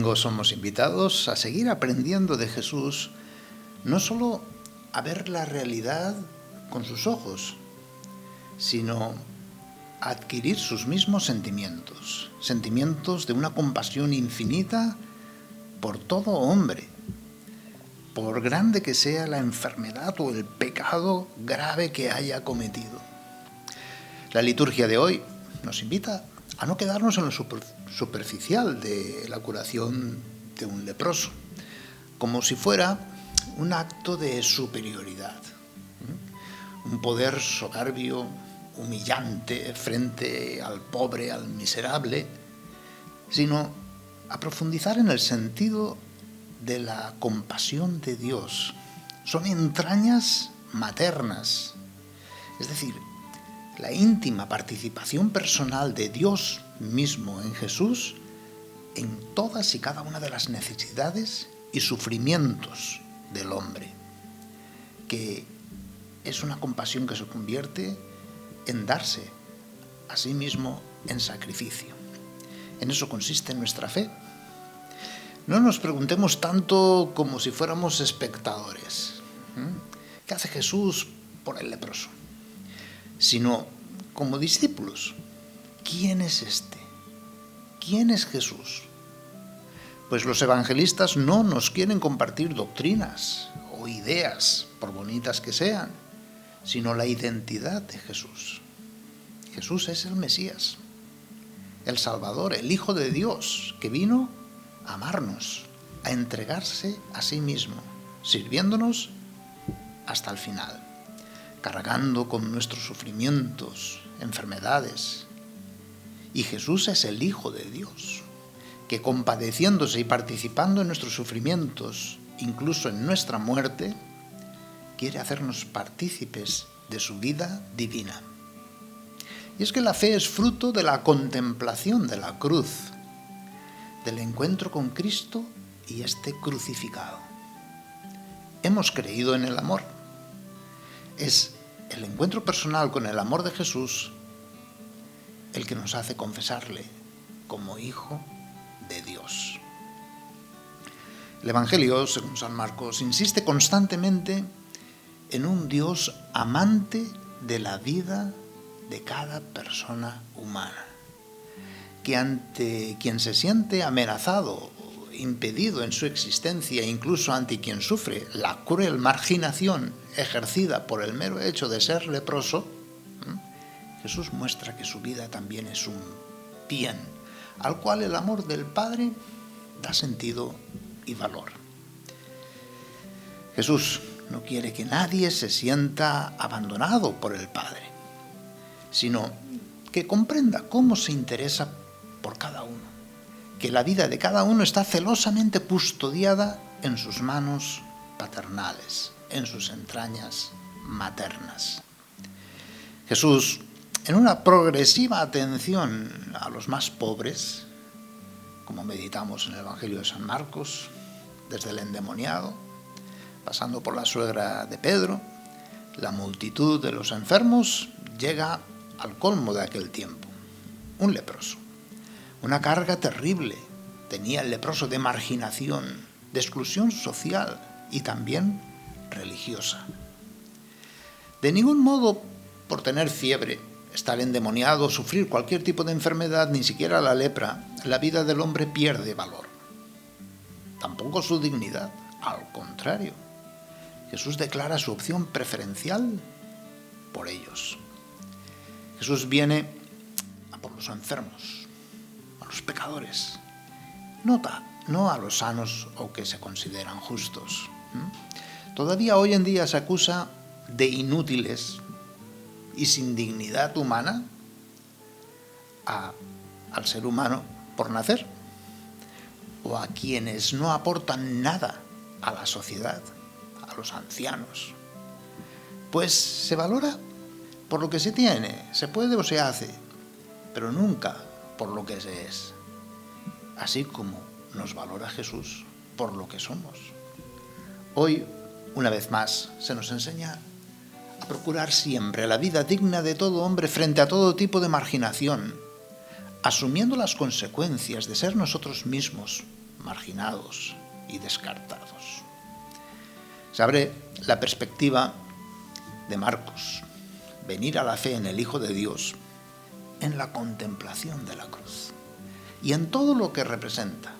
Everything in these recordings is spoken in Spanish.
domingo somos invitados a seguir aprendiendo de Jesús, no solo a ver la realidad con sus ojos, sino a adquirir sus mismos sentimientos, sentimientos de una compasión infinita por todo hombre, por grande que sea la enfermedad o el pecado grave que haya cometido. La liturgia de hoy nos invita a no quedarnos en lo superficial de la curación de un leproso, como si fuera un acto de superioridad, un poder soberbio, humillante frente al pobre, al miserable, sino a profundizar en el sentido de la compasión de Dios. Son entrañas maternas, es decir, la íntima participación personal de Dios mismo en Jesús en todas y cada una de las necesidades y sufrimientos del hombre, que es una compasión que se convierte en darse a sí mismo en sacrificio. En eso consiste nuestra fe. No nos preguntemos tanto como si fuéramos espectadores. ¿Qué hace Jesús por el leproso? Sino como discípulos. ¿Quién es este? ¿Quién es Jesús? Pues los evangelistas no nos quieren compartir doctrinas o ideas, por bonitas que sean, sino la identidad de Jesús. Jesús es el Mesías, el Salvador, el Hijo de Dios, que vino a amarnos, a entregarse a sí mismo, sirviéndonos hasta el final, cargando con nuestros sufrimientos, enfermedades. Y Jesús es el Hijo de Dios, que compadeciéndose y participando en nuestros sufrimientos, incluso en nuestra muerte, quiere hacernos partícipes de su vida divina. Y es que la fe es fruto de la contemplación de la cruz, del encuentro con Cristo y este crucificado. Hemos creído en el amor. Es el encuentro personal con el amor de Jesús el que nos hace confesarle como Hijo de Dios. El Evangelio, según San Marcos, insiste constantemente en un Dios amante de la vida de cada persona humana, que ante quien se siente amenazado, impedido en su existencia, incluso ante quien sufre la cruel marginación ejercida por el mero hecho de ser leproso, Jesús muestra que su vida también es un bien, al cual el amor del Padre da sentido y valor. Jesús no quiere que nadie se sienta abandonado por el Padre, sino que comprenda cómo se interesa por cada uno, que la vida de cada uno está celosamente custodiada en sus manos paternales, en sus entrañas maternas. Jesús, en una progresiva atención a los más pobres, como meditamos en el Evangelio de San Marcos, desde el endemoniado, pasando por la suegra de Pedro, la multitud de los enfermos, llega al colmo de aquel tiempo, un leproso. Una carga terrible tenía el leproso de marginación, de exclusión social y también religiosa. De ningún modo, por tener fiebre, estar endemoniado, sufrir cualquier tipo de enfermedad, ni siquiera la lepra, la vida del hombre pierde valor. Tampoco su dignidad, al contrario. Jesús declara su opción preferencial por ellos. Jesús viene a por los enfermos, a los pecadores, no a los sanos o que se consideran justos. Todavía hoy en día se acusa de inútiles y sin dignidad humana al ser humano por nacer, o a quienes no aportan nada a la sociedad, a los ancianos. Pues se valora por lo que se tiene, se puede o se hace, pero nunca por lo que se es. Así como nos valora Jesús por lo que somos. Hoy, una vez más, se nos enseña a procurar siempre la vida digna de todo hombre frente a todo tipo de marginación, asumiendo las consecuencias de ser nosotros mismos marginados y descartados. Se abre la perspectiva de Marcos, venir a la fe en el Hijo de Dios, en la contemplación de la cruz y en todo lo que representa.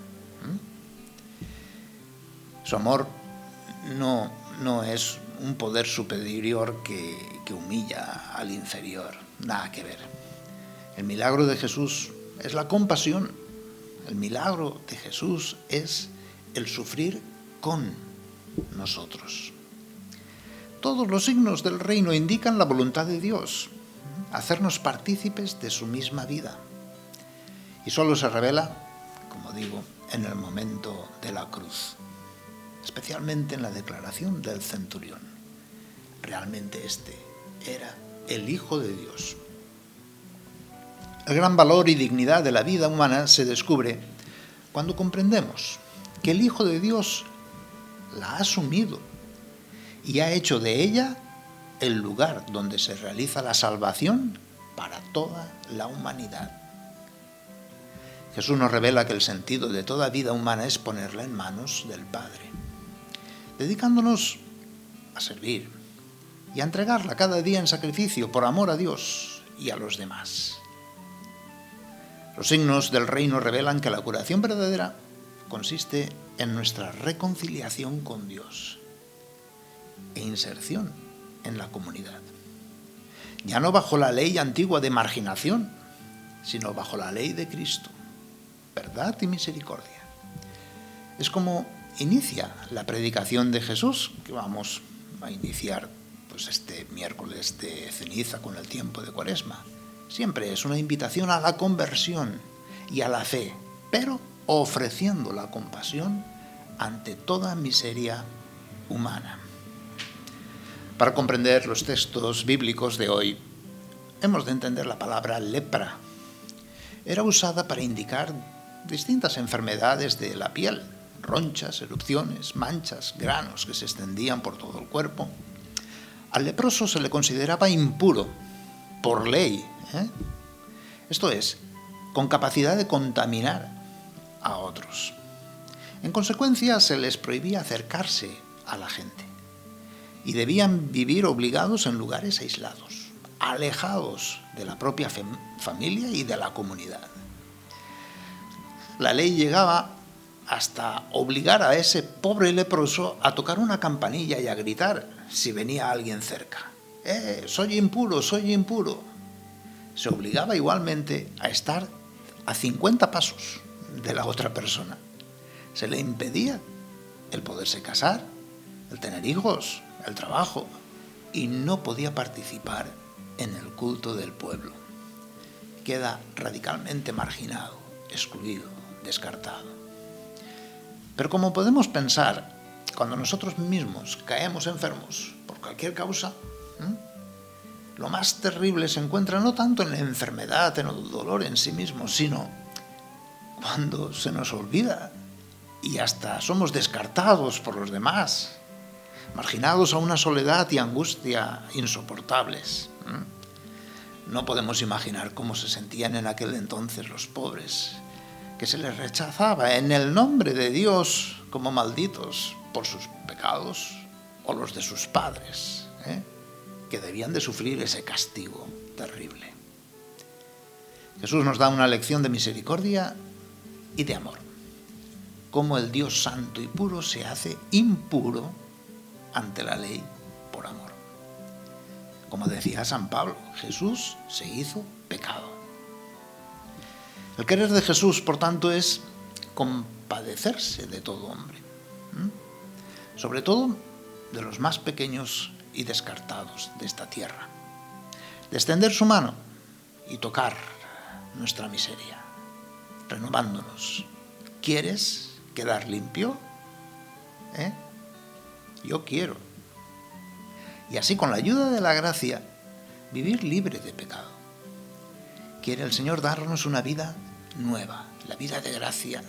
Su amor no es un poder superior que humilla al inferior, nada que ver. El milagro de Jesús es la compasión, el milagro de Jesús es el sufrir con nosotros. Todos los signos del reino indican la voluntad de Dios, hacernos partícipes de su misma vida. Y solo se revela, como digo, en el momento de la cruz, especialmente en la declaración del centurión. Realmente este era el Hijo de Dios. El gran valor y dignidad de la vida humana se descubre cuando comprendemos que el Hijo de Dios la ha asumido y ha hecho de ella el lugar donde se realiza la salvación para toda la humanidad. Jesús nos revela que el sentido de toda vida humana es ponerla en manos del Padre, dedicándonos a servir y a entregarla cada día en sacrificio por amor a Dios y a los demás. Los signos del reino revelan que la curación verdadera consiste en nuestra reconciliación con Dios e inserción en la comunidad. Ya no bajo la ley antigua de marginación, sino bajo la ley de Cristo, verdad y misericordia. Es como inicia la predicación de Jesús, que vamos a iniciar este miércoles de ceniza con el tiempo de Cuaresma. Siempre es una invitación a la conversión y a la fe, pero ofreciendo la compasión ante toda miseria humana. Para comprender los textos bíblicos de hoy, hemos de entender la palabra lepra. Era usada para indicar distintas enfermedades de la piel, ronchas, erupciones, manchas, granos que se extendían por todo el cuerpo. Al leproso se le consideraba impuro por ley, esto es, con capacidad de contaminar a otros. En consecuencia, se les prohibía acercarse a la gente y debían vivir obligados en lugares aislados, alejados de la propia familia y de la comunidad. La ley llegaba hasta obligar a ese pobre leproso a tocar una campanilla y a gritar si venía alguien cerca. Soy impuro, soy impuro. Se obligaba igualmente a estar a 50 pasos de la otra persona. Se le impedía el poderse casar, el tener hijos, el trabajo, y no podía participar en el culto del pueblo. Queda radicalmente marginado, excluido, descartado. Pero como podemos pensar, cuando nosotros mismos caemos enfermos por cualquier causa, lo más terrible se encuentra no tanto en la enfermedad, en el dolor en sí mismo, sino cuando se nos olvida y hasta somos descartados por los demás, marginados a una soledad y angustia insoportables. No podemos imaginar cómo se sentían en aquel entonces los pobres, que se les rechazaba en el nombre de Dios como malditos por sus pecados o los de sus padres, que debían de sufrir ese castigo terrible. Jesús nos da una lección de misericordia y de amor. Cómo el Dios santo y puro se hace impuro ante la ley por amor. Como decía San Pablo, Jesús se hizo pecado. El querer de Jesús, por tanto, es compadecerse de todo hombre, sobre todo de los más pequeños y descartados de esta tierra, de extender su mano y tocar nuestra miseria, renovándonos. ¿Quieres quedar limpio? Yo quiero. Y así, con la ayuda de la gracia, vivir libre de pecado. Quiere el Señor darnos una vida nueva, la vida de gracia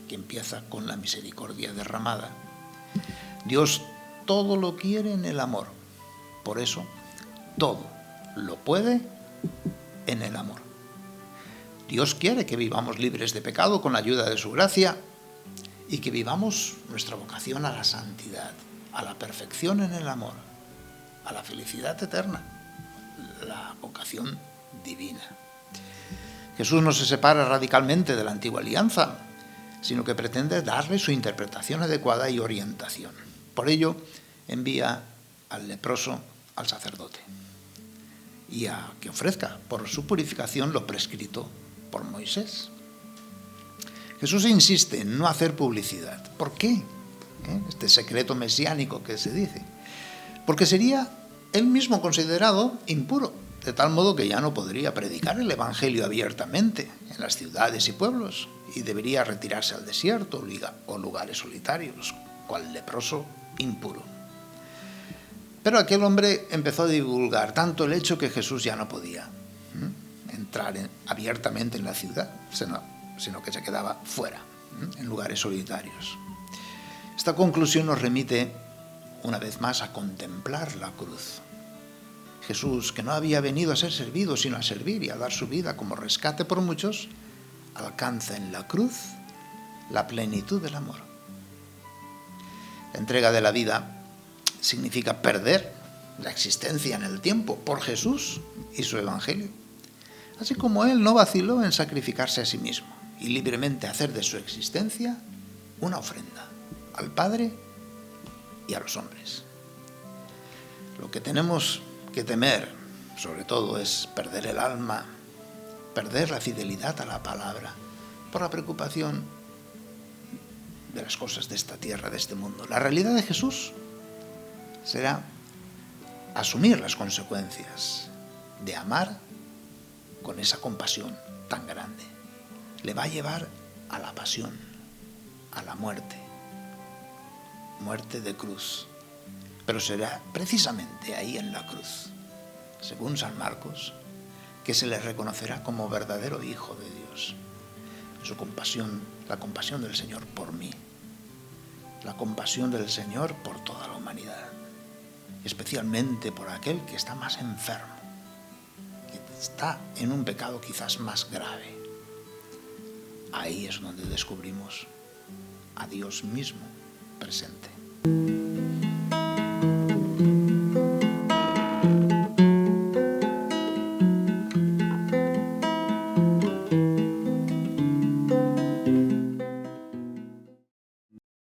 que empieza con la misericordia derramada. Dios todo lo quiere en el amor. Por eso, todo lo puede en el amor. Dios quiere que vivamos libres de pecado con la ayuda de su gracia y que vivamos nuestra vocación a la santidad, a la perfección en el amor, a la felicidad eterna, la vocación divina. Jesús no se separa radicalmente de la antigua alianza, sino que pretende darle su interpretación adecuada y orientación. Por ello, envía al leproso al sacerdote y a que ofrezca por su purificación lo prescrito por Moisés. Jesús insiste en no hacer publicidad. ¿Por qué? Este secreto mesiánico que se dice. Porque sería él mismo considerado impuro, de tal modo que ya no podría predicar el Evangelio abiertamente en las ciudades y pueblos y debería retirarse al desierto o lugares solitarios, cual leproso impuro. Pero aquel hombre empezó a divulgar tanto el hecho que Jesús ya no podía entrar abiertamente en la ciudad, sino que se quedaba fuera, en lugares solitarios. Esta conclusión nos remite una vez más a contemplar la cruz. Jesús, que no había venido a ser servido, sino a servir y a dar su vida como rescate por muchos, alcanza en la cruz la plenitud del amor. La entrega de la vida significa perder la existencia en el tiempo por Jesús y su Evangelio, así como Él no vaciló en sacrificarse a sí mismo y libremente hacer de su existencia una ofrenda al Padre y a los hombres. Lo que tenemos que temer, sobre todo, es perder el alma, perder la fidelidad a la palabra, por la preocupación de las cosas de esta tierra, de este mundo. La realidad de Jesús será asumir las consecuencias de amar con esa compasión tan grande. Le va a llevar a la pasión, a la muerte de cruz. Pero será precisamente ahí en la cruz, según San Marcos, que se le reconocerá como verdadero Hijo de Dios. Su compasión, la compasión del Señor por mí, la compasión del Señor por toda la humanidad, especialmente por aquel que está más enfermo, que está en un pecado quizás más grave. Ahí es donde descubrimos a Dios mismo presente.